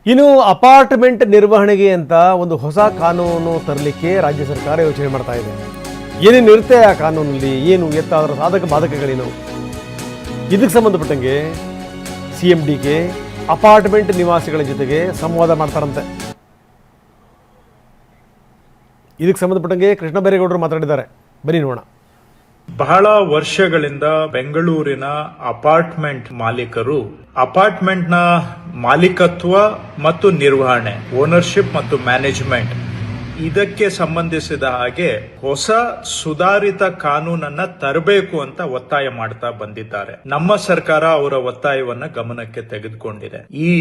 ಇನ್ನು ಅಪಾರ್ಟ್ಮೆಂಟ್ ನಿರ್ವಹಣೆಗೆ ಅಂತ ಒಂದು ಹೊಸ ಕಾನೂನು ತರಲಿಕ್ಕೆ ರಾಜ್ಯ ಸರ್ಕಾರ ಯೋಚನೆ ಮಾಡ್ತಾ ಇದೆ. ಏನೇನು ಇರುತ್ತೆ ಆ ಕಾನೂನಲ್ಲಿ, ಏನು ಎತ್ತ ಅದರ ಸಾಧಕ ಬಾಧಕಗಳೇನು, ಇದಕ್ಕೆ ಸಂಬಂಧಪಟ್ಟಂಗೆ CMDK ಅಪಾರ್ಟ್ಮೆಂಟ್ ನಿವಾಸಿಗಳ ಜೊತೆಗೆ ಸಂವಾದ ಮಾಡ್ತಾರಂತೆ. ಇದಕ್ಕೆ ಸಂಬಂಧಪಟ್ಟಂಗೆ ಕೃಷ್ಣ ಬೈರೇಗೌಡರು ಮಾತಾಡಿದ್ದಾರೆ, ಬನ್ನಿ ನೋಡೋಣ. ಬಹಳ ವರ್ಷಗಳಿಂದ ಬೆಂಗಳೂರಿನ ಅಪಾರ್ಟ್ಮೆಂಟ್ ಮಾಲೀಕರು ಅಪಾರ್ಟ್ಮೆಂಟ್ನ ಮಾಲೀಕತ್ವ ಮತ್ತು ನಿರ್ವಹಣೆ, ಓನರ್ಶಿಪ್ ಮತ್ತು ಮ್ಯಾನೇಜ್ಮೆಂಟ್ ಇದಕ್ಕೆ ಸಂಬಂಧಿಸಿದ ಹಾಗೆ ಹೊಸ ಸುಧಾರಿತ ಕಾನೂನನ್ನ ತರಬೇಕು ಅಂತ ಒತ್ತಾಯ ಮಾಡ್ತಾ ಬಂದಿದ್ದಾರೆ. ನಮ್ಮ ಸರ್ಕಾರ ಅವರ ಒತ್ತಾಯವನ್ನ ಗಮನಕ್ಕೆ ತೆಗೆದುಕೊಂಡಿದೆ. ಈ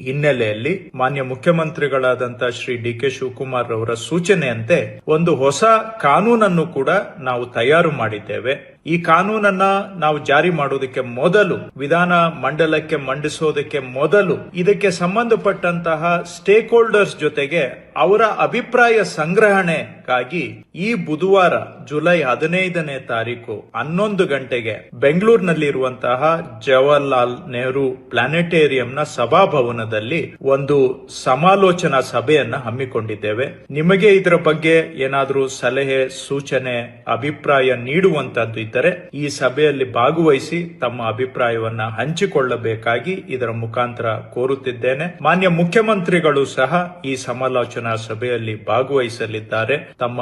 ಹಿನ್ನೆಲೆಯಲ್ಲಿ ಮಾನ್ಯ ಮುಖ್ಯಮಂತ್ರಿಗಳಾದಂತ ಶ್ರೀ DK ಶಿವಕುಮಾರ್ ಅವರ ಸೂಚನೆಯಂತೆ ಒಂದು ಹೊಸ ಕಾನೂನನ್ನು ಕೂಡ ನಾವು ತಯಾರು ಮಾಡಿದ್ದೇವೆ. ಈ ಕಾನೂನನ್ನ ನಾವು ಜಾರಿ ಮಾಡೋದಕ್ಕೆ ಮೊದಲು, ವಿಧಾನ ಮಂಡಲಕ್ಕೆ ಮಂಡಿಸೋದಕ್ಕೆ ಮೊದಲು ಇದಕ್ಕೆ ಸಂಬಂಧಪಟ್ಟಂತಹ ಸ್ಟೇಕ್ ಹೋಲ್ಡರ್ಸ್ ಜೊತೆಗೆ ಅವರ ಅಭಿಪ್ರಾಯ ಸಂಗ್ರಹಣೆಗಾಗಿ ಈ ಬುಧವಾರ ಜುಲೈ 15ನೇ ತಾರೀಕು 11 ಗಂಟೆಗೆ ಬೆಂಗಳೂರಿನಲ್ಲಿರುವಂತಹ ಜವಾಹರ್ಲಾಲ್ ನೆಹರು ಪ್ಲಾನೆಟೇರಿಯಂನ ಸಭಾಭವನದಲ್ಲಿ ಒಂದು ಸಮಾಲೋಚನಾ ಸಭೆಯನ್ನ ಹಮ್ಮಿಕೊಂಡಿದ್ದೇವೆ. ನಿಮಗೆ ಇದರ ಬಗ್ಗೆ ಏನಾದರೂ ಸಲಹೆ, ಸೂಚನೆ, ಅಭಿಪ್ರಾಯ ನೀಡುವಂತದ್ದು ಇದ್ದರೆ ಈ ಸಭೆಯಲ್ಲಿ ಭಾಗವಹಿಸಿ ತಮ್ಮ ಅಭಿಪ್ರಾಯವನ್ನ ಹಂಚಿಕೊಳ್ಳಬೇಕಾಗಿ ಇದರ ಮುಖಾಂತರ ಕೋರುತ್ತಿದ್ದೇನೆ. ಮಾನ್ಯ ಮುಖ್ಯಮಂತ್ರಿಗಳು ಸಹ ಈ ಸಮಾಲೋಚನಾ ಸಭೆಯಲ್ಲಿ ಭಾಗವಹಿಸಲಿದ್ದಾರೆ. ತಮ್ಮ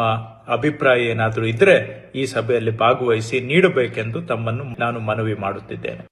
ಅಭಿಪ್ರಾಯ ಏನಾದರೂ ಇದ್ರೆ ಈ ಸಭೆಯಲ್ಲಿ ಭಾಗವಹಿಸಿ ನೀಡಬೇಕೆಂದು ತಮ್ಮನ್ನು ನಾನು ಮನವಿ ಮಾಡುತ್ತಿದ್ದೇನೆ.